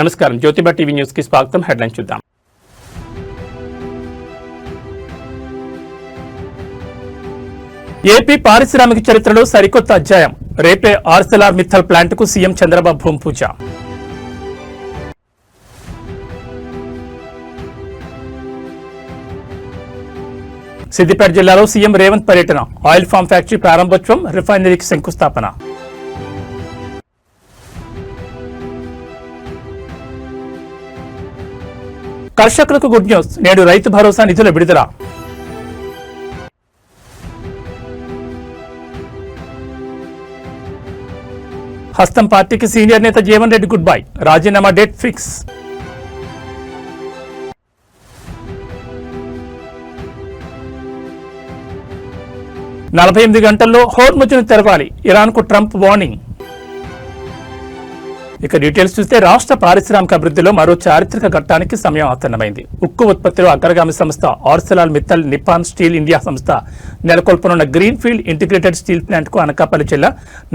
నమస్కారం Jyotiba TV news కి స్వాగతం. హెడ్లైన్ చూద్దాం. ఏపీ పారిశ్రామిక చరిత్రలో సరికొత్త అధ్యాయం. రేపే ఆర్సెలార్ మిత్తల్ ప్లాంట్ కు సీఎం చంద్రబాబు భూమి పూజ. సిద్దిపేట జిల్లాలో సీఎం రేవంత్ పర్యటన. ఆయిల్ ఫామ్ ఫ్యాక్టరీ ప్రారంభోత్సవం, రిఫైనరీకి శంకుస్థాపన. కర్షకులకు గుడ్ న్యూస్. నేడు రైతు భరోసా నిధుల విడుదల. హస్తం పార్టీకి సీనియర్ నేత జీవన్ రెడ్డి గుడ్ బై. రాజీనామా డేట్ ఫిక్స్. నలభై 48 గంటల్లో హోర్ముజ్ను తెరవాలి. ఇరాన్కు ట్రంప్ వార్నింగ్. ఇక డీటెయిల్స్ చూస్తే రాష్ట్ర పారిశ్రామిక అభివృద్ధిలో మరో చారిత్రక ఘట్టానికి సమయం ఆసన్నమైంది. ఉక్కు ఉత్పత్తిలో అగ్రగామి సంస్థ Arcelor Mittal Nippon steel India సంస్థ నెలకొల్పనున్న green field integrated steel plant కు అనకాపల్లి జిల్లా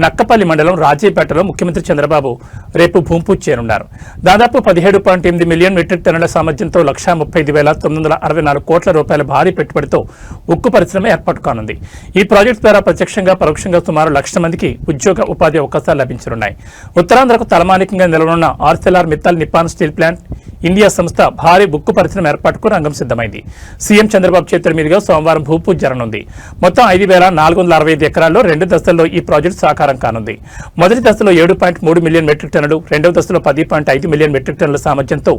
నక్కపల్లి మండలం రాజీపేటలో ముఖ్యమంత్రి చంద్రబాబు రేపు భూమి పూజ చేయనున్నారు. దాదాపు 17.8 మిలియన్ మెట్రిక్ టన్నుల సామర్థ్యంతో 1,35,964 కోట్ల రూపాయల భారీ పెట్టుబడితో ఉక్కు పరిశ్రమ ఏర్పాటు కానుంది. ఈ ప్రాజెక్టు ద్వారా ప్రత్యక్షంగా పరోక్షంగా సుమారు 1,00,000 మందికి ఉద్యోగ ఉపాధి అవకాశాలు లభించనున్నాయి. ఉత్తరాంధ్రకు తలమానికంగా నిలవనున్న Arcelor Mittal Nippon steel plant India సంస్థ భారీ ఉక్కు పరిశ్రమ ఏర్పాటుకు రంగం సిద్ధమైంది. సీఎం చంద్రబాబు చేతుల మీదుగా సోమవారం భూపూజ జరగనుంది. మొత్తం 5,465 ఎకరాల్లో 2 దశల్లో ఈ ప్రాజెక్టు సాకారం కానుంది. మొదటి దశలో 7.3 మిలియన్ మెట్రిక్ టన్నులు, రెండవ దశలో 10.5 మిలియన్ మెట్రిక్ టన్నుల సామర్థ్యంతో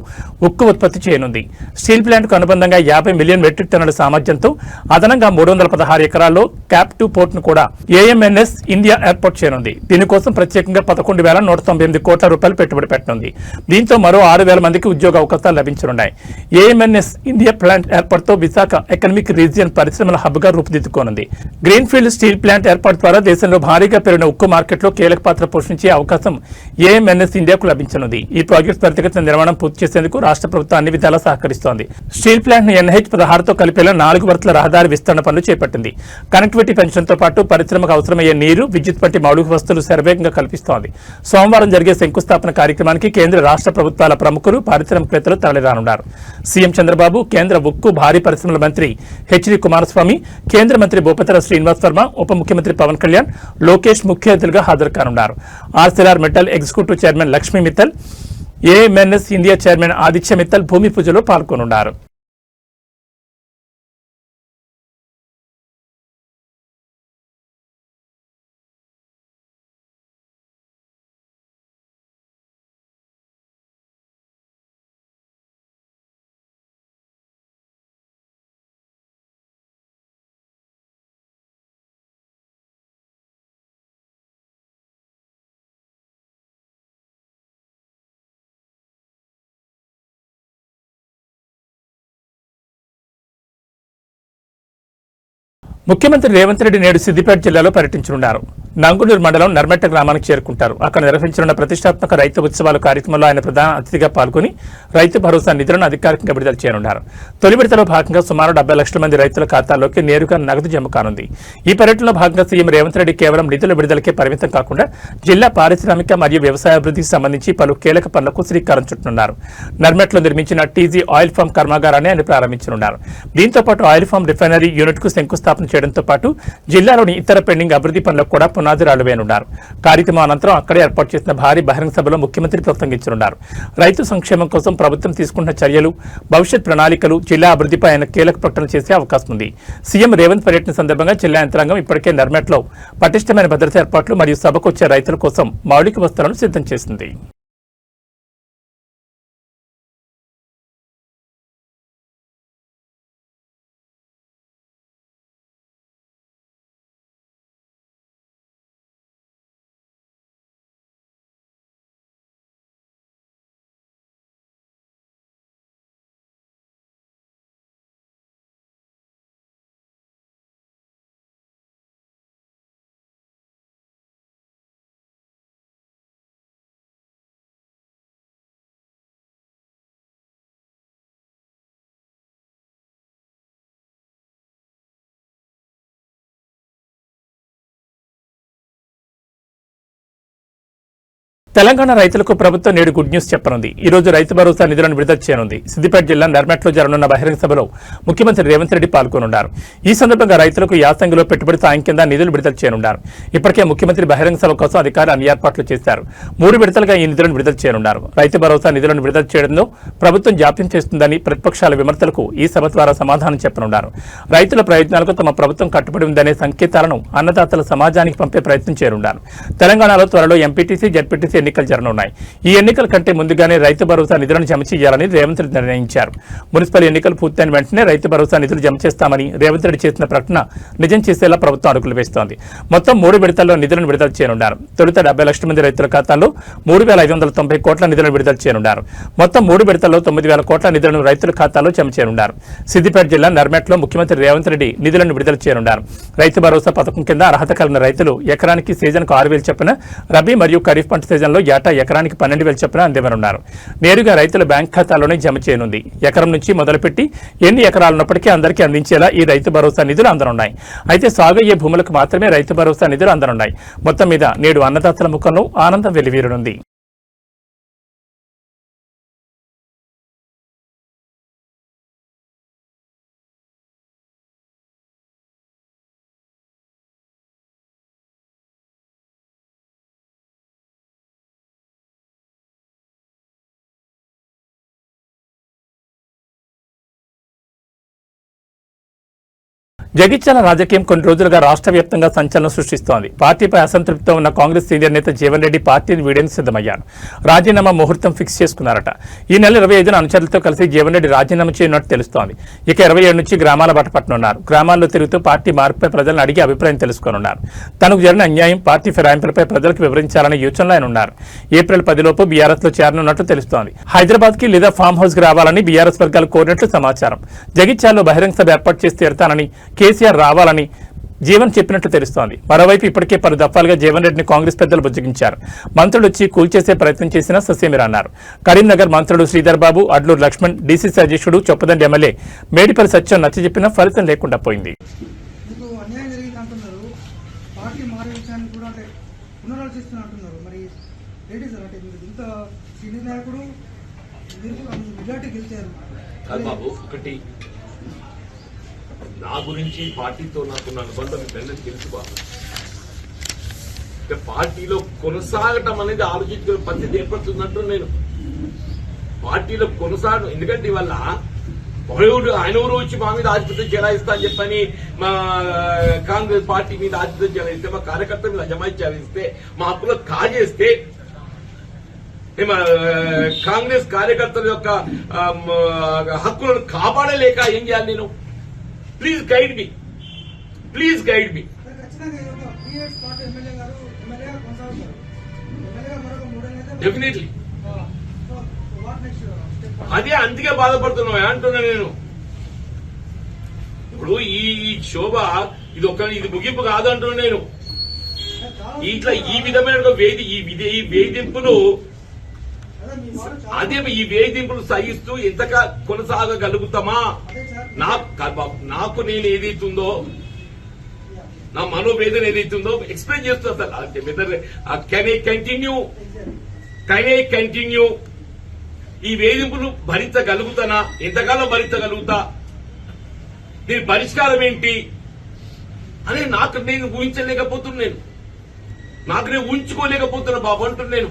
ఉక్కు ఉత్పత్తి చేయనుంది. స్టీల్ ప్లాంట్ కు అనుబంధంగా 50 మిలియన్ మెట్రిక్ టన్నుల సామర్థ్యంతో అదనంగా 316 ఎకరాల్లో క్యాప్ 2 పోర్ట్ ను కూడా ఏఎంఎన్ఎస్ ఇండియా ఏర్పాటు చేయనుంది. దీనికోసం ప్రత్యేకంగా 11,198 కోట్ల రూపాయలు పెట్టుబడి పెట్టనుంది. దీంతో మరో 6,000 మందికి ఉద్యోగ అవకాశాలు లభించనున్నాయి. ఏఎంఎన్ఎస్ ఇండియా ప్లాంట్ ఏర్పాటుతో విశాఖ ఎకనామిక్ రీజియన్ పరిశ్రమల హబ్ గా రూపుదిద్దుకోనుంది. గ్రీన్ ఫీల్డ్ స్టీల్ ప్లాంట్ ఏర్పాటు ద్వారా దేశంలో భారీగా పెరిగిన ఉక్కు మార్కెట్లో కీలక పాత్ర పోషించే అవకాశం ఏఎంఎన్ఎస్ ఇండియాకు లభించనుంది. ఈ ప్రాజెక్టు త్వరితగతిన నిర్మాణం పూర్తి చేసేందుకు రాష్ట్ర ప్రభుత్వం అన్ని విధాలా సహకరిస్తోంది. స్టీల్ ప్లాంట్ ను NH-16తో కలిపేలా 4 వరుసల రహదారి విస్తరణ పనులు చేపట్టింది. కనెక్టివిటీ పెంచడంతో పాటు పరిశ్రమకు అవసరమయ్యే నీరు, విద్యుత్ వంటి మౌలిక వస్తువులు శరవేగంగా కల్పిస్తోంది. సోమవారం జరిగే శంకుస్థాపన కార్యక్రమానికి కేంద్ర రాష్ట్ర ప్రభుత్వాల ప్రముఖులు, పారిశ్రామికవేత్తలు తరలిరానున్నారు. సీఎం చంద్రబాబు, కేంద్ర ఉక్కు భారీ పరిశ్రమల మంత్రి హెచ్డి కుమారస్వామి, కేంద్ర మంత్రి భూపతిరాజు శ్రీనివాస్ వర్మ, ఉప ముఖ్యమంత్రి పవన్ కళ్యాణ్, లోకేష్ ముఖ్య అతిథులుగా హాజరు కానున్నారు. Arcelor metal executive chairman Lakshmi Mittal, AMNS India chairman Aditya Mittal భూమి పూజలో పాల్గొనున్నారు. ముఖ్యమంత్రి రేవంత్ రెడ్డి నేడు సిద్దిపేట జిల్లాలో పర్యటించనున్నారు. నంగునూరు మండలం నర్మెట్ట గ్రామానికి చేరుకుంటారు. అక్కడ నిర్వహించనున్న ప్రతిష్టాత్మక రైతు ఉత్సవాల కార్యక్రమంలో ఆయన ప్రధాన అతిథిగా పాల్గొని రైతు భరోసా నిధులను అధికారికంగా విడుదల చేయనున్నారు. తొలి విడతలో భాగంగా సుమారు 70 లక్షల మంది రైతుల ఖాతాల్లోకి నేరుగా నగదు జమ కానుంది. ఈ పర్యటనలో భాగంగా సీఎం రేవంత్ రెడ్డి కేవలం నిధుల విడుదలకే పరిమితం కాకుండా జిల్లా పారిశ్రామిక మరియు వ్యవసాయాభివృద్ధికి సంబంధించి పలు కీలక పనులకు శ్రీకారం చుట్టనున్నారు. నర్మెట్లో నిర్మించిన టీజీ ఆయిల్ ఫామ్ కర్మాగారాన్ని ఆయన ప్రారంభించనున్నారు. దీంతో పాటు ఆయిల్ ఫామ్ రిఫైనరీ యూనిట్ కు శంకుస్థాపన చేయడంతో పాటు జిల్లాలోని ఇతర పెండింగ్ అభివృద్ధి పనులకు కూడా పునాదిరాలు వేయనున్నారు. కార్యక్రమం అనంతరం అక్కడే ఏర్పాటు చేసిన భారీ బహిరంగ సభలో ముఖ్యమంత్రి ప్రసంగించనున్నారు. రైతు సంక్షేమం కోసం ప్రభుత్వం తీసుకుంటున్న చర్యలు, భవిష్యత్ ప్రణాళికలు, జిల్లా అభివృద్ధిపై ఆయన కీలక ప్రకటన చేసే అవకాశం ఉంది. సీఎం రేవంత్ పర్యటన సందర్భంగా జిల్లా యంత్రాంగం ఇప్పటికే నర్మెట్లో పటిష్టమైన భద్రతా ఏర్పాట్లు మరియు సభకు వచ్చే రైతుల కోసం మౌలిక వసతులను సిద్ధం చేసింది. తెలంగాణ రైతులకు ప్రభుత్వం నేడు గుడ్ న్యూస్ చెప్పనుంది. ఈ రోజు రైతు భరోసా నిధులను విడుదల చేయనుంది. సిద్దిపేట జిల్లా నర్మెట్లో జరగనున్న బహిరంగ సభలో ముఖ్యమంత్రి రేవంత్ రెడ్డి పాల్గొనున్నారు. ఈ సందర్భంగా రైతులకు యాసంగిలో పెట్టుబడి సాయం కింద నిధులు విడుదల చేయనున్నారు. ఇప్పటికే ముఖ్యమంత్రి బహిరంగ సభ కోసం అధికారులు అన్ని ఏర్పాట్లు చేశారు. 3 విడతలుగా ఈ నిధులను విడుదల చేయనున్నారు. రైతు భరోసా నిధులను విడుదల చేయడంలో ప్రభుత్వం జాప్యం చేస్తుందని ప్రతిపక్షాల విమర్శలకు ఈ సభ ద్వారా సమాధానం చెప్పనున్నారు. రైతుల ప్రయోజనాలకు తమ ప్రభుత్వం కట్టుబడి ఉందనే సంకేతాలను అన్నదాతల సమాజానికి పంపే ప్రయత్నం చేయనున్నారు. తెలంగాణలో త్వరలో ఎంపీటీసీ, జడ్పీటీసీ ఎన్నికలు జరగనున్నాయి. ఈ ఎన్నికల కంటే ముందుగానే రైతు భరోసా నిధులను జమ చేయాలని రేవంత్ రెడ్డి నిర్ణయించారు. మున్సిపల్ ఎన్నికలు పూర్తయిన వెంటనే రైతు భరోసా నిధులు జమ చేస్తామని రేవంత్ రెడ్డి చేసిన ప్రకటన నిజం చేసేలా ప్రభుత్వం అడుగులు వేస్తోంది. మొత్తం 3 విడతల్లో నిధులను విడుదల చేయనున్నారు. తొలుత 70 లక్షల మంది రైతుల ఖాతాల్లో 3,590 కోట్ల నిధులను విడుదల చేయనున్నారు. మొత్తం 3 విడతల్లో 9,000 కోట్ల నిధులను రైతుల ఖాతాలో జమ చేయనున్నారు. సిద్దిపేట జిల్లా నర్మెట్లో ముఖ్యమంత్రి రేవంత్ రెడ్డి నిధులను విడుదల చేయనున్నారు. రైతు భరోసా పథకం కింద అర్హత కలిగిన రైతులు ఎకరానికి సీజన్కు 6,000 చొప్పున, రబీ మరియు ఖరీఫ్ పంట సీజన్లో ఏటా ఎకరానికి 12,000 చొప్పున అందివ్వనున్నారు. నేరుగా రైతుల బ్యాంక్ ఖాతాలోనే జమ చేయనుంది. ఎకరం నుంచి మొదలుపెట్టి ఎన్ని ఎకరాలున్నప్పటికీ అందరికీ అందించేలా ఈ రైతు భరోసా నిధులు అందనున్నాయి. అయితే సాగు అయ్యే భూములకు మాత్రమే రైతు భరోసా నిధులు అందనున్నాయి. మొత్తం మీద నేడు అన్నదాతల ముఖంలో ఆనందం వెల్లివిరనుంది. జగిత్యాల రాజకీయం కొన్ని రోజులుగా రాష్ట్ర వ్యాప్తంగా సంచలనం సృష్టిస్తోంది. పార్టీపై అసంతృప్తితో ఉన్న కాంగ్రెస్ సీనియర్ నేత జీవన్ రెడ్డి పార్టీని వీడేందుకు సిద్ధమయ్యారు. రాజీనామా ముహూర్తం ఫిక్స్ చేసుకున్నారట. ఈ నెల 25న అనుచరులతో కలిసి జీవన్ రెడ్డి రాజీనామా చేయనున్నట్టు తెలుస్తోంది. ఇక 27 నుంచి గ్రామాల బాట పట్టనున్నారు. గ్రామాల్లో తిరుగుతూ పార్టీ మార్పుపై ప్రజలను అడిగి అభిప్రాయం తెలుసుకోనున్నారు. తనకు జరిగిన అన్యాయం, పార్టీ ఫిరాయింపులపై ప్రజలకు వివరించాలనే యోచనలో ఆయన ఉన్నారు. ఏప్రిల్ 10 లోపు బీఆర్ఎస్ లో చేరనున్నట్టు తెలుస్తోంది. హైదరాబాద్ కి లేదా ఫామ్ హౌస్ కి రావాలని బీఆర్ఎస్ వర్గాలు కోరినట్లు సమాచారం. జగిత్యాలలో బహిరంగ సభ ఏర్పాటు చేసి తీరతానని, కేసీఆర్ రావాలని జీవన్ చెప్పినట్లు తెలుస్తోంది. మరోవైపు ఇప్పటికే 10 దఫాలుగా జీవన్ రెడ్డిని కాంగ్రెస్ పెద్దలు బుజ్జగించారు. మంత్రులు వచ్చి కూల్చేసే ప్రయత్నం చేసినా ససేమిరా అన్నారు. కరీంనగర్ మంత్రులు శ్రీధర్ బాబు, అడ్లూరు లక్ష్మణ్, డీసీసీ అధ్యక్షుడు చొప్పదండి ఎమ్మెల్యే మేడిపల్లి సత్యం నచ్చజెప్పినా ఫలితం లేకుండా పోయింది. నా గురించి పార్టీతో నాకున్న అనుబంధం మీకు తెలుసుకో. పార్టీలో కొనసాగటం అనేది ఆలోచించుకునే పరిస్థితి ఏర్పడుతుందంటూ నేను పార్టీలో కొనసాగడం. ఎందుకంటే ఇవల్ల ఆయన ఊరు వచ్చి మా మీద ఆధిపత్యం చెలాయిస్తా అని చెప్పని మా కాంగ్రెస్ పార్టీ మీద ఆధిపత్యం చెలాయిస్తే, మా కార్యకర్తల మీద అజమాయి చెలాయిస్తే, మా హక్కులకు కాజేస్తే, కాంగ్రెస్ కార్యకర్తల యొక్క హక్కులను కాపాడలేక ఏం చేయాలి నేను? Please guide me, please guide me. Definitely అదే అందుకే బాధపడుతున్నా అంటున్నా నేను. ఇప్పుడు ఈ శోభ ఇది ముగింపు కాదు అంటున్నా నేను. ఇట్లా ఈ విధమైన ఈ వేధింపులు ఈ వేధింపులు సహిస్తూ ఎంతగా కొనసాగగలుగుతామా? నాకు నేను ఏదైతుందో, నా మనోవేదన ఏదైతుందో ఎక్స్ప్లెయిన్ చేస్తూ కెన్ ఐ కంటిన్యూ ఈ వేధింపులు భరించగలుగుతానా? ఎంతకాలం భరించగలుగుతా? దీని పరిష్కారం ఏంటి అని నాకు నేను ఊహించలేకపోతున్నాను. నాకు నేను ఊహించుకోలేకపోతున్నా బాబు అంటున్నాను.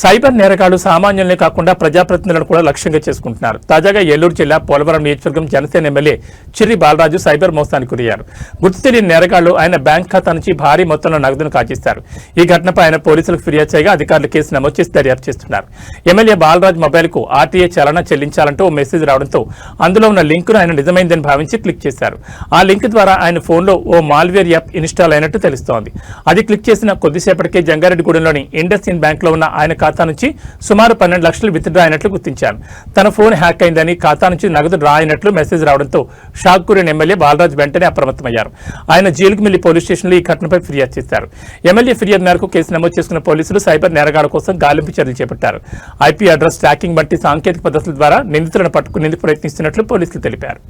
సైబర్ నేరగాళ్లు సామాన్యులనే కాకుండా ప్రజాప్రతినిధులను కూడా లక్ష్యంగా చేసుకుంటున్నారు. తాజాగా ఏలూరు జిల్లా పోలవరం నియోజకవర్గం జనసేన ఎమ్మెల్యే చిర్రి బాలరాజు సైబర్ మోసానికి గురయ్యారు. గుర్తు తెలియని నేరగాళ్లు ఆయన బ్యాంక్ ఖాతా నుంచి భారీ మొత్తంలో నగదును కాజేశారు. ఈ ఘటనపై ఆయన పోలీసులకు ఫిర్యాదు చేయగా అధికారులు కేసు నమోదు చేసి దర్యాప్తు చేస్తున్నారు. ఎమ్మెల్యే బాలరాజు మొబైల్ కు ఆర్టీఏ చలన చెల్లించాలంటూ ఓ మెసేజ్ రావడంతో అందులో ఉన్న లింకును ఆయన నిజమైందని భావించి క్లిక్ చేశారు. ఆ లింక్ ద్వారా ఆయన ఫోన్లో ఓ మాల్వేర్ యాప్ ఇన్స్టాల్ అయినట్టు తెలుస్తోంది. అది క్లిక్ చేసిన కొద్దిసేపటికే జంగారెడ్డిగూడెంలోని ఇండస్ ఇండ్ బ్యాంక్ లో ఉన్న ఆయన ఖాతా నుంచి సుమారు 12 లక్షలు విత్డ్రా అయినట్లు గుర్తించారు. తన ఫోన్ హ్యాక్ అయిందని, ఖాతా నుంచి నగదు డ్రా అయినట్లు మెసేజ్ రావడంతో షాక్ గురైన ఎమ్మెల్యే బాలరాజు వెంటనే అప్రమత్తమయ్యారు. ఆయన జీలుగుమిల్లి పోలీస్ స్టేషన్లో ఈ ఘటనపై ఫిర్యాదు చేశారు. ఎమ్మెల్యే ఫిర్యాదు మేరకు కేసు నమోదు చేసుకున్న పోలీసులు సైబర్ నేరగాళ్ల కోసం గాలింపు చర్యలు చేపట్టారు. ఐపీ అడ్రస్ ట్రాకింగ్ వంటి సాంకేతిక పద్ధతుల ద్వారా నిందితులను పట్టుకునేందుకు ప్రయత్నిస్తున్నట్లు పోలీసులు తెలిపారు.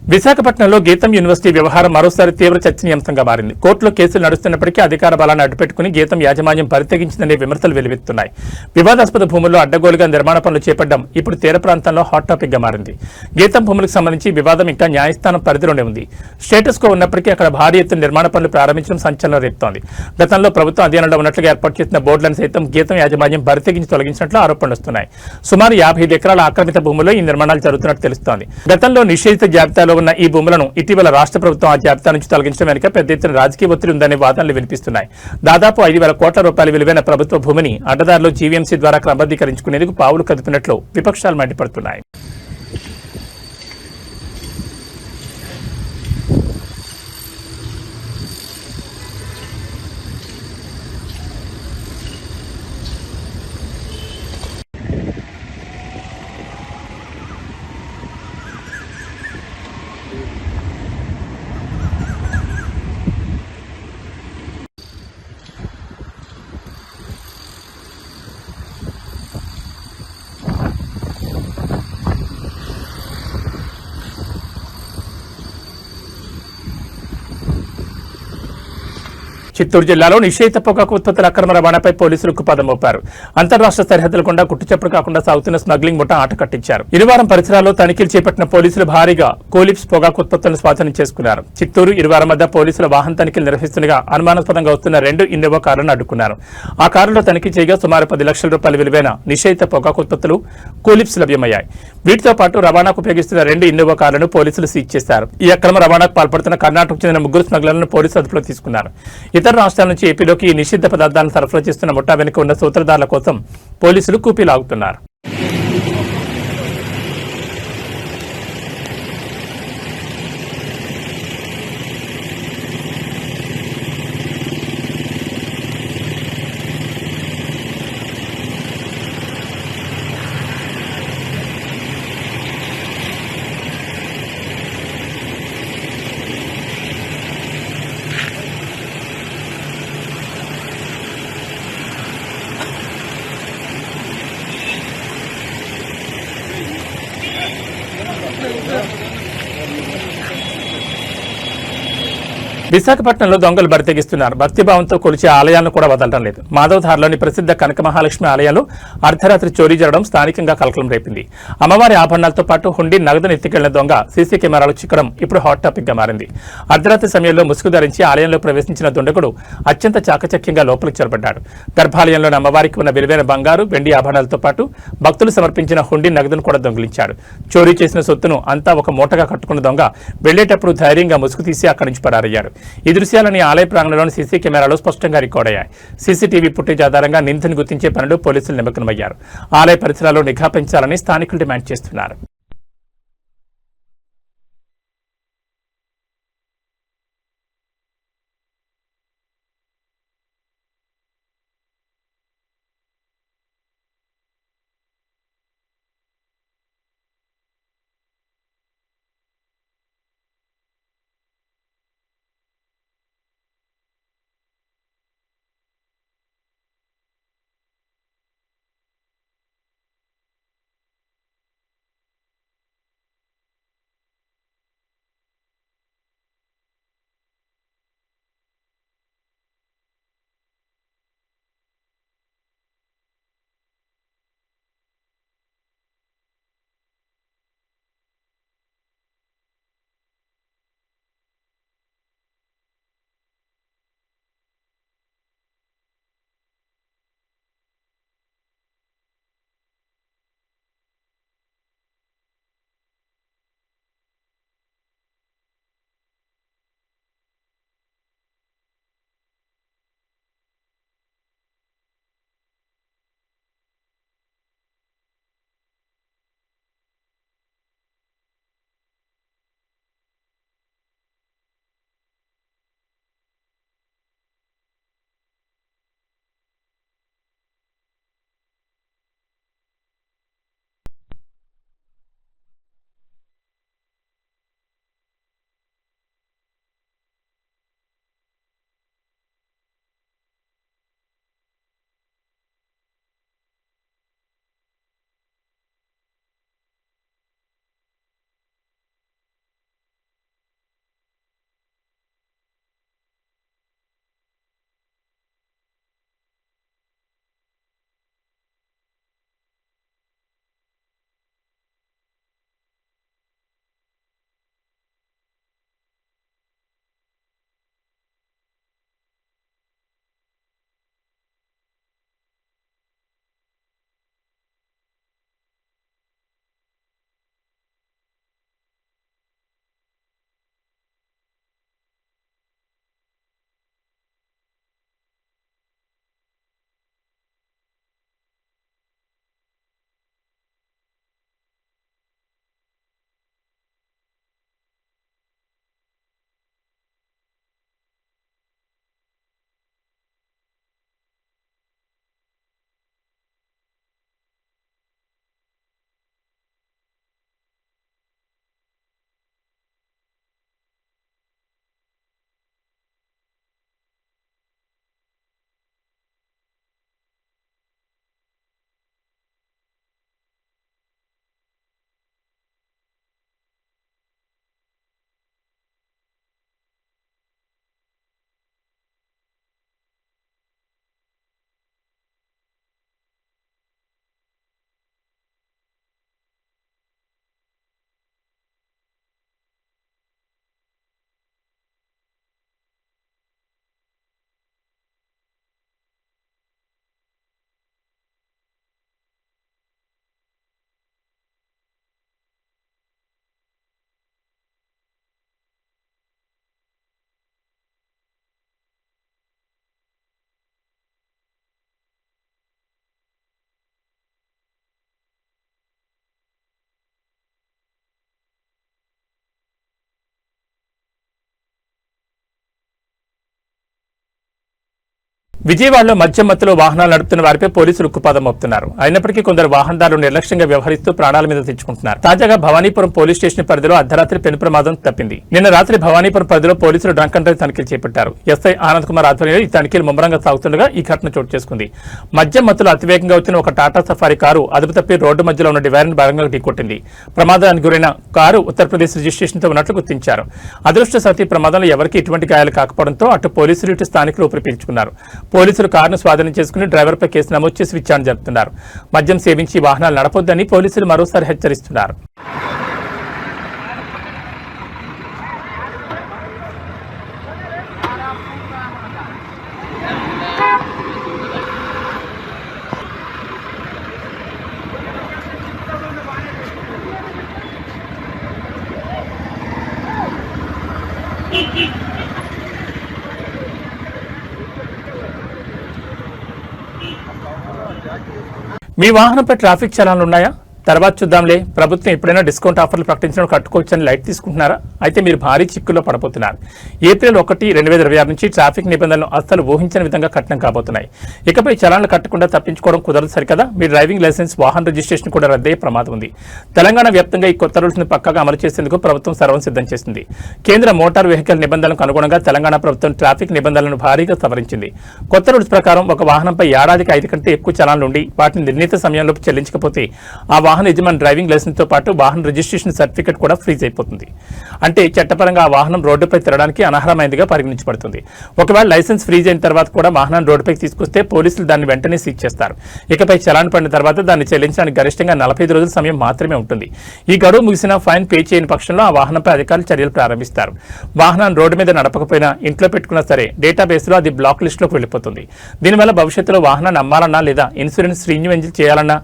విశాఖపట్నంలో గీతం యూనివర్సిటీ వ్యవహారం మరోసారి తీవ్ర చర్చనీయాంశంగా మారింది. కోర్టులో కేసులు నడుస్తున్నప్పటికీ అధికార బలాన్ని అడ్డుపెట్టుకుని గీతం యాజమాన్యం పరితగించిందనే విమర్శలు వెలువెత్తున్నాయి. వివాదాస్పద భూముల్లో అడ్డగోలుగా నిర్మాణ పనులు చేపట్టడం ఇప్పుడు తీర ప్రాంతంలో హాట్ టాపిక్ గా మారింది. గీతం భూములకు సంబంధించి వివాదం ఇంకా న్యాయస్థానం పరిధిలోనే ఉంది. స్టేటస్ కో ఉన్నప్పటికీ అక్కడ భారీ ఎత్తున నిర్మాణ పనులు ప్రారంభించడం సంచలనం రేపుతోంది. గతంలో ప్రభుత్వం అధీనంలో ఉన్నట్లుగా ఏర్పాటు చేసిన బోర్డులను సైతం గీతం యాజమాన్యం పరితగించి తొలగించినట్లు ఆరోపణలు వస్తున్నాయి. సుమారు 55 ఎకరాల ఆక్రమిత భూముల్లో ఈ నిర్మాణాలు జరుగుతున్నట్టు తెలుస్తోంది. గతంలో నిషేధిత జాబితాలో ఉన్న ఈ భూములను ఇటీవల రాష్ట్ర ప్రభుత్వం ఆ జాబితా నుంచి తొలగించడం వెనుక పెద్ద ఎత్తున రాజకీయ ఒత్తిడి ఉందనే వాదనలు వినిపిస్తున్నాయి. దాదాపు 5,000 కోట్ల రూపాయల విలువైన ప్రభుత్వ భూమిని అడ్డదారిలో జీవీఎంసీ ద్వారా క్రమబద్ధీకరించుకునేందుకు పావులు కదుపుతున్నట్లు విపక్షాలు మండిపడుతున్నాయి. చిత్తూరు జిల్లాలో నిషేధిత పొగాకు ఉత్పత్తుల అక్రమ రవాణాపై పోలీసులు ఉక్కుపాదం మోపారు. అంతర్రాష్ట్ర సరిహద్దుల గుండా గుట్టుచప్పుడు కాకుండా సాగుతున్న స్మగ్లింగ్ ముఠా ఆట కట్టించారు. ఇరువారం పరిసరాల్లో తనిఖీలు చేపట్టిన పోలీసులు భారీగా కోలిప్స్ పొగాకు ఉత్పత్తులను స్వాధీనం చేసుకున్నారు. చిత్తూరు ఇరువారం మధ్య పోలీసుల వాహన తనిఖీలు నిర్వహిస్తుండగా అనుమానాస్పదంగా వస్తున్న 2 ఇన్నోవా కారులను అడ్డుకున్నారు. ఆ కారులో తనిఖీ చేయగా సుమారు 10 లక్షల రూపాయల విలువైన నిషేధిత పొగాకు ఉత్పత్తులు కోలిప్స్ లభ్యమయ్యాయి. వీటితో పాటు రవాణాకు ఉపయోగిస్తున్న 2 ఇన్నోవా కార్లను పోలీసులు సీజ్ చేశారు. ఈ అక్రమ రవాణాకు పాల్పడుతున్న కర్ణాటకకు చెందిన 3 స్మగ్లర్లను పోలీసులు అదుపులో తీసుకున్నారు. ఇతర రాష్ట్రాల నుంచి ఏపీలోకి ఈ నిషిద్ధ పదార్థాలను సరఫరా చేస్తున్న ముఠా వెనుక ఉన్న సూత్రధారుల కోసం పోలీసులు కూపీలాగుతున్నారు. విశాఖపట్నంలో దొంగలు బరితెగిస్తున్నారు. భక్తిభావంతో కొలిచే ఆలయాలను కూడా వదలడం లేదు. మాధవధారలోని ప్రసిద్ధ కనక మహాలక్ష్మి ఆలయాలు అర్ధరాత్రి చోరీ జరగడం స్థానికంగా కలకలం రేపింది. అమ్మవారి ఆభరణాలతో పాటు హుండీ నగదును ఎత్తుకెళ్లిన దొంగ సీసీ కెమెరాలు చిక్కడం ఇప్పుడు హాట్ టాపిక్ గా మారింది. అర్ధరాత్రి సమయంలో ముసుగు ధరించి ఆలయంలో ప్రవేశించిన దుండగుడు అత్యంత చాకచక్యంగా లోపలికి చొరబడ్డాడు. గర్భాలయంలోని అమ్మవారికి ఉన్న విలువైన బంగారు, వెండి ఆభరణాలతో పాటు భక్తులు సమర్పించిన హుండీ నగదును కూడా దొంగిలించాడు. చోరీ చేసిన సొత్తును అంతా ఒక మూటగా కట్టుకున్న దొంగ వెళ్లేటప్పుడు ధైర్యంగా ముసుగు తీసి అక్కడి నుంచి పరారయ్యాడు. ఈ దృశ్యాలని ఆలయ ప్రాంగణంలోని సీసీ కెమెరాలో స్పష్టంగా రికార్డ్ అయ్యాయి. సీసీటీవీ ఫుటేజ్ ఆధారంగా నిందితుని గుర్తించే పనులు పోలీసులు నిమగ్నమయ్యారు. ఆలయ పరిసరాల్లో నిఘా పెంచాలని స్థానికులు డిమాండ్ చేస్తున్నారు. విజయవాడలో మద్యం మత్తులో వాహనాలు నడుపుతున్న వారిపై పోలీసులు ఉక్కుపాదం మోపుతున్నారు. అయినప్పటికీ కొందరు వాహనదారులు నిర్లక్ష్యంగా వ్యవహరిస్తూ ప్రాణాల మీద తెచ్చుకుంటున్నారు. తాజాగా భవానీపురం పోలీస్ స్టేషన్ పరిధిలో అర్ధరాత్రి పెను ప్రమాదం తప్పింది. నిన్న రాత్రి భవానీపురం పరిధిలో పోలీసులు డ్రంక్ అండ్ డ్రైవ్ తనిఖీలు చేపట్టారు. ఎస్ఐ ఆనంద్ కుమార్ ఆధ్వర్యంలో ఈ తనిఖీలు ముమ్మరంగా సాగుతుండగా ఈ ఘటన చోటు చేసుకుంది. మద్యం మత్తులో అతివేగంగా వచ్చిన ఒక టాటా సఫారీ కారు అదుపు తప్పి రోడ్డు మధ్యలో ఉన్న డివైడర్ను బలంగా ఢీకొట్టింది. ప్రమాదానికి గురైన కారు ఉత్తరప్రదేశ్ రిజిస్ట్రేషన్తో ఉన్నట్లు గుర్తించారు. అదృష్టవశాత్తు ఈ ప్రమాదంలో ఎవరికీ ఎటువంటి గాయాలు కాకపోవడంతో అటు పోలీసులు ఇటు స్థానికులు ఊపిరి పీల్చుకున్నారు. పోలీసులు కారును స్వాధీనం చేసుకుని డ్రైవర్పై కేసు నమోదు చేసి విచారణ జరుపుతున్నారు. మద్యం సేవించి వాహనాలు నడపొద్దని పోలీసులు మరోసారి హెచ్చరిస్తున్నారు. మీ వాహనంపై ట్రాఫిక్ చలాన్లు ఉన్నాయా? తర్వాత చూద్దాంలే. ప్రభుత్వం ఎప్పుడైనా డిస్కౌంట్ ఆఫర్లు ప్రకటించడం కట్టుకోవచ్చని లైట్ తీసుకుంటున్నారా? అయితే మీరు భారీ చిక్కుల్లో పడబోతున్నారు. ఏప్రిల్ 1, 2026 నుంచి ట్రాఫిక్ నిబంధనలు అస్సలు ఊహించని విధంగా కఠినం కాబోతున్నాయి. ఇకపై చలాన్లు కట్టకుండా తప్పించుకోవడం కుదరదు సరికదా. మీ డ్రైవింగ్ లైసెన్స్, వాహన రిజిస్ట్రేషన్ కూడా రద్దయ్యే ప్రమాదం ఉంది. తెలంగాణ వ్యాప్తంగా ఈ కొత్త రూల్స్ ని పక్కాగా అమలు చేసేందుకు ప్రభుత్వం సర్వం సిద్ధం చేసింది. కేంద్ర మోటార్ వెహికల్ నిబంధనలకు అనుగుణంగా తెలంగాణ ప్రభుత్వం ట్రాఫిక్ నిబంధనలను భారీగా సవరించింది. కొత్త రూల్స్ ప్రకారం ఒక వాహనంపై ఏడాదికి 5 కంటే ఎక్కువ చలాన్లు ఉండి వాటిని నిర్ణీత సమయంలో చెల్లించకపోతే ఆ వాహన యజమాని డ్రైవింగ్ లైసెన్స్ తో పాటు వాహన రిజిస్ట్రేషన్ సర్టిఫికెట్ కూడా ఫ్రీజ్ అయిపోతుంది. అంటే చట్టపరంగా ఆ వాహనం రోడ్డుపై తిరగడానికి అనర్హమైనదిగా పరిగణించబడుతుంది. ఒకవేళ లైసెన్స్ ఫ్రీజ్ అయిన తర్వాత కూడా వాహనాన్ని రోడ్డుపైకి తీసుకొస్తే పోలీసులు దాన్ని వెంటనే సీజ్ చేస్తారు. ఇకపై చలాన్ పడిన తర్వాత దాన్ని చెల్లించడానికి గరిష్టంగా 45 రోజుల సమయం మాత్రమే ఉంటుంది. ఈ గడువు ముగిసినా ఫైన్ పే చేయని పక్షంలో ఆ వాహనంపై అధికారులు చర్యలు ప్రారంభిస్తారు. వాహనాన్ని రోడ్డు మీద నడపకపోయినా ఇంట్లో పెట్టుకున్నా సరే డేటాబేస్లో అది బ్లాక్ లిస్టులోకి వెళ్ళిపోతుంది. దీనివల్ల భవిష్యత్తులో వాహనాన్ని అమ్మాలన్నా లేదా ఇన్సూరెన్స్ రెన్యువల్ చేయాలన్నా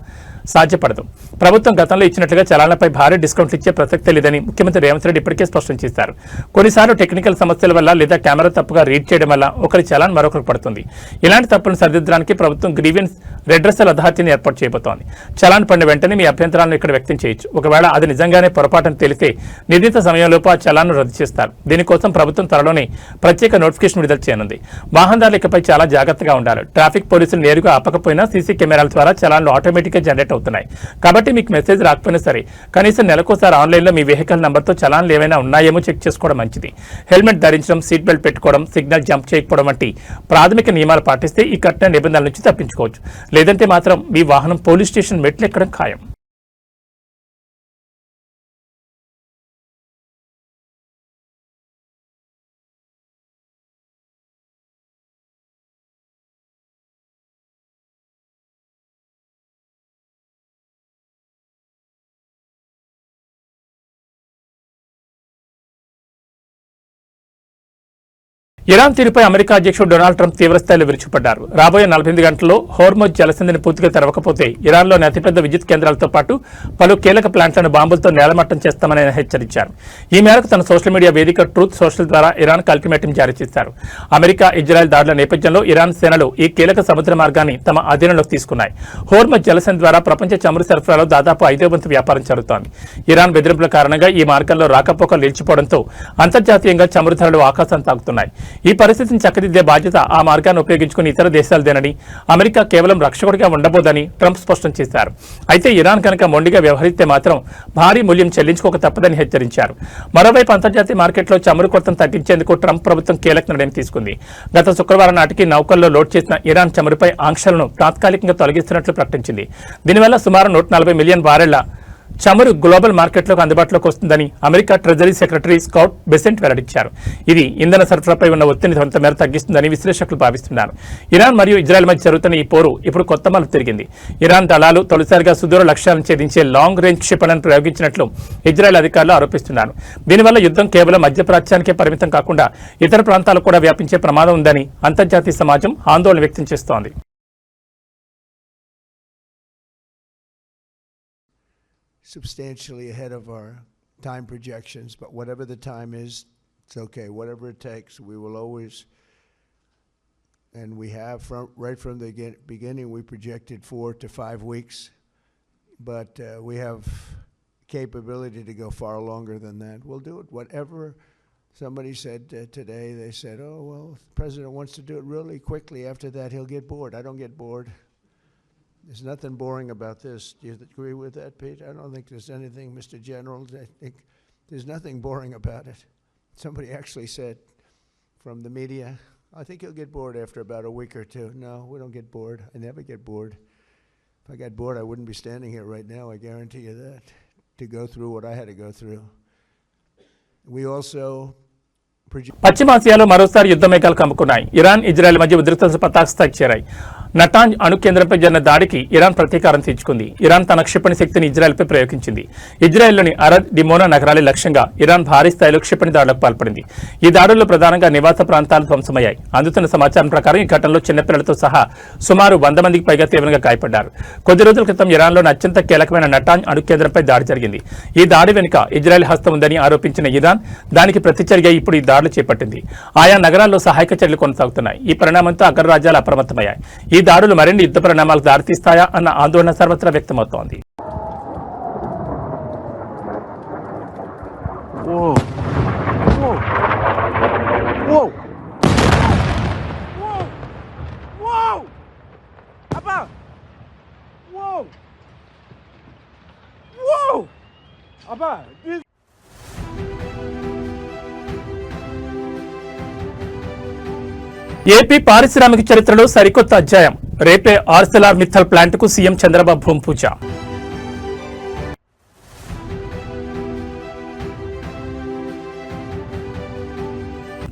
సాధ్యపడదు. ప్రభుత్వం గతంలో ఇచ్చినట్లుగా చలాన్లపై భారీ డిస్కౌంట్లు ఇచ్చే ప్రసక్తే లేదని ముఖ్యమంత్రి రేవంత్ రెడ్డి ఇప్పటికే స్పష్టం చేశారు. కొన్నిసార్లు టెక్నికల్ సమస్యల వల్ల లేదా కెమెరా తప్పుగా రీడ్ చేయడం వల్ల ఒకరి చలాన్ మరొకరికి పడుతుంది. ఇలాంటి తప్పులను సరిదిద్దడానికి ప్రభుత్వం గ్రీవెన్స్ రెడ్రెసల్ అథారిటీని ఏర్పాటు చేయబోతోంది. చలాన్ పడిన వెంటనే మీ అభ్యంతరాలను ఇక్కడ వ్యక్తం చేయొచ్చు. ఒకవేళ అది నిజంగానే పొరపాటును తెలిస్తే నిర్ణీత సమయంలోపు ఆ చలాన్ను రద్దు చేస్తారు. దీనికోసం ప్రభుత్వం త్వరలోనే ప్రత్యేక నోటిఫికేషన్ విడుదల చేయనుంది. వాహనదారులు ఇకపై చాలా జాగ్రత్తగా ఉండాలి. ట్రాఫిక్ పోలీసులు నేరుగా ఆపకపోయినా సీసీ కెమెరాల ద్వారా చలాన్లు ఆటోమేటిక్గా జనరేట్ అవుతున్నాయి. కాబట్టి మీకు మెసేజ్ రాకపోయినా సరే కనీసం నెలకోసారి ఆన్లైన్లో మీ వెహికల్ నంబర్తో చలాన్లు ఏమైనా ఉన్నాయేమో చెక్ చేసుకోవడం మంచిది. హెల్మెట్ ధరించడం, సీట్ బెల్ట్ పెట్టుకోవడం, సిగ్నల్ జంప్ చేయకపోవడం వంటి ప్రాథమిక నియమాలు పాటిస్తే ఈ కఠిన నిబంధనల నుంచి తప్పించుకోవచ్చు. లేదంటే మాత్రం మీ వాహనం పోలీస్ స్టేషన్ మెట్లు ఎక్కడం ఖాయం. ఇరాన్ తీరుపై అమెరికా అధ్యక్షుడు డొనాల్డ్ ట్రంప్ తీవ్రస్థాయిలో విరుచుకుపడ్డారు. రాబోయే 48 గంటల్లో హోర్ముజ్ జలసంధిని పూర్తిగా తెరవకపోతే ఇరాన్లోని అతిపెద్ద విద్యుత్ కేంద్రాలతో పాటు పలు కీలక ప్లాంట్లను బాంబులతో నేలమట్టం చేస్తామని ఆయన హెచ్చరించారు. ఈ మేరకు తన సోషల్ మీడియా వేదిక ట్రూత్ సోషల్ ద్వారా ఇరాన్కు అల్టిమేటం జారీ చేశారు. అమెరికా, ఇజ్రాయెల్ దాడుల నేపథ్యంలో ఇరాన్ సేనలు ఈ కీలక సముద్ర మార్గాన్ని తమ అధీనంలోకి తీసుకున్నాయి. హోర్ముజ్ జలసంధి ద్వారా ప్రపంచ చమురు సరఫరాలో దాదాపు 5వ వంతు వ్యాపారం జరుగుతోంది. ఇరాన్ బెదిరింపుల కారణంగా ఈ మార్గంలో రాకపోకలు నిలిచిపోవడంతో అంతర్జాతీయంగా చమురు ధరలు ఆకాశం తాకుతున్నాయి. ఈ పరిస్థితిని చక్కదిద్దే బాధ్యత ఆ మార్గాన్ని ఉపయోగించుకుని ఇతర దేశాలదేనని, అమెరికా కేవలం రక్షకుడిగా ఉండబోదని ట్రంప్ స్పష్టం చేశారు. అయితే ఇరాన్ కనుక మొండిగా వ్యవహరిస్తే మాత్రం భారీ మూల్యం చెల్లించుకోక తప్పదని హెచ్చరించారు. మరోవైపు అంతర్జాతీయ మార్కెట్లో చమురు కొరతను తగ్గించేందుకు ట్రంప్ ప్రభుత్వం కీలక నిర్ణయం తీసుకుంది. గత శుక్రవారం నాటికి నౌకల్లో లోడ్ చేసిన ఇరాన్ చమురుపై ఆంక్షలను తాత్కాలికంగా తొలగిస్తున్నట్లు ప్రకటించింది. దీనివల్ల సుమారు 140 మిలియన్ బారెళ్ల చమురు గ్లోబల్ మార్కెట్లోకి అందుబాటులోకి వస్తుందని America treasury secretary Scott Besant వెల్లడించారు. ఇది ఇంధన సరఫరాపై ఉన్న ఒత్తిడిని కొంత మేర తగ్గిస్తుందని విశ్లేషకులు భావిస్తున్నారు. ఇరాన్ మరియు ఇజ్రాయెల్ మధ్య జరుగుతున్న ఈ పోరు ఇప్పుడు కొత్త మలుపు తిరిగింది. ఇరాన్ దళాలు తొలిసారిగా సుదూర లక్ష్యాలను ఛేదించే లాంగ్ రేంజ్ క్షిపణులను ప్రయోగించినట్లు ఇజ్రాయెల్ అధికారులు ఆరోపిస్తున్నారు. దీనివల్ల యుద్ధం కేవలం మధ్యప్రాచ్యానికే పరిమితం కాకుండా ఇతర ప్రాంతాలకు కూడా వ్యాపించే ప్రమాదం ఉందని అంతర్జాతీయ సమాజం ఆందోళన వ్యక్తం చేస్తోంది. Substantially ahead of our time projections, but whatever the time is, it's okay. Whatever it takes, we will always, and we have right from the beginning, we projected 4 to 5 weeks, but we have capability to go far longer than that. We'll do it. Whatever somebody said today, they said, oh, well, the president wants to do it really quickly. After that, he'll get bored. I don't get bored. There's nothing boring about this. Do you agree with that, Pete? I don't think there's anything, Mr. General. I think there's nothing boring about it. Somebody actually said from the media, I think he'll get bored after about a week or two. No, we don't get bored. I never get bored. If I got bored, I wouldn't be standing here right now. I guarantee you that, to go through what I had to go through. We also పశ్చిమాసియాలో మరోసారి యుద్ధ మేఘాలు కమ్ముకున్నాయి. Iran Israel మధ్య ఉద్రిక్తతలు పతాకస్థాయికి చేరాయి. Natanz అణు కేంద్రంపై జరిగిన దాడికి ఇరాన్ ప్రతీకారం తీర్చుకుంది. ఇరాన్ తన క్షిపణి శక్తిని ఇజ్రాయెల్పై ప్రయోగించింది. ఇజ్రాయెల్లోని అరద్, డిమోనా నగరాల లక్ష్యంగా ఇరాన్ భారీ స్థాయిలో క్షిపణి దాడులకు పాల్పడింది. ఈ దాడుల్లో ప్రధానంగా నివాస ప్రాంతాలు ధ్వంసమయ్యాయి. అందుతున్న సమాచారం ప్రకారం ఈ ఘటనలో చిన్నపిల్లలతో సహా సుమారు 100 మందికి పైగా తీవ్రంగా గాయపడ్డారు. కొద్ది రోజుల క్రితం ఇరాన్లోని అత్యంత కీలకమైన నటాంజ్ అణు కేంద్రంపై దాడి జరిగింది. ఈ దాడి వెనుక ఇజ్రాయెల్ హస్తం ఉందని ఆరోపించిన ఇరాన్ దానికి ప్రతిచర్యగా ఇప్పుడు ఈ దాడులు చేపట్టింది. ఆయా నగరాల్లో సహాయక చర్యలు కొనసాగుతున్నాయి. ఈ పరిణామంతో అగ్రరాజ్యాలు అప్రమత్తమయ్యాయి. ఈ దాడులు మరిన్ని యుద్ధ పరిణామాలకు దారితీస్తాయా అన్న ఆందోళన సర్వత్రా వ్యక్తమవుతోంది. ఏపీ పారిశ్రామిక చరిత్రలో సరికొత్త అధ్యాయం. రేపే ఆర్సెలార్ మిత్తల్ ప్లాంట్కు సీఎం చంద్రబాబు భూమి పూజ.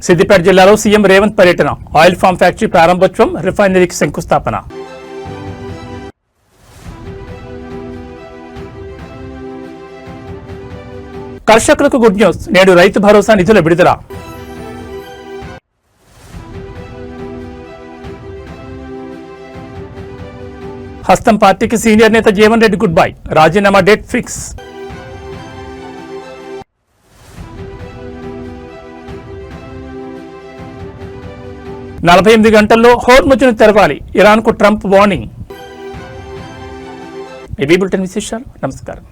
సిద్దిపేట జిల్లాలో సీఎం రేవంత్ పర్యటన. ఆయిల్ ఫామ్ ఫ్యాక్టరీ ప్రారంభోత్సవం, రిఫైనరీకి శంకుస్థాపన. కర్షకులకు గుడ్ న్యూస్. నేడు రైతు భరోసా నిధుల విడుదల. హస్తం పార్టీకి సీనియర్ నేత జీవన్ రెడ్డి గుడ్ బై. రాజీనామా డేట్ ఫిక్స్. 48 గంటల్లో హోర్ముజ్ను తెరవాలి. ఇరాన్కు ట్రంప్ వార్నింగ్. ఇవి బులెటిన్ విశేషాలు. నమస్కారం.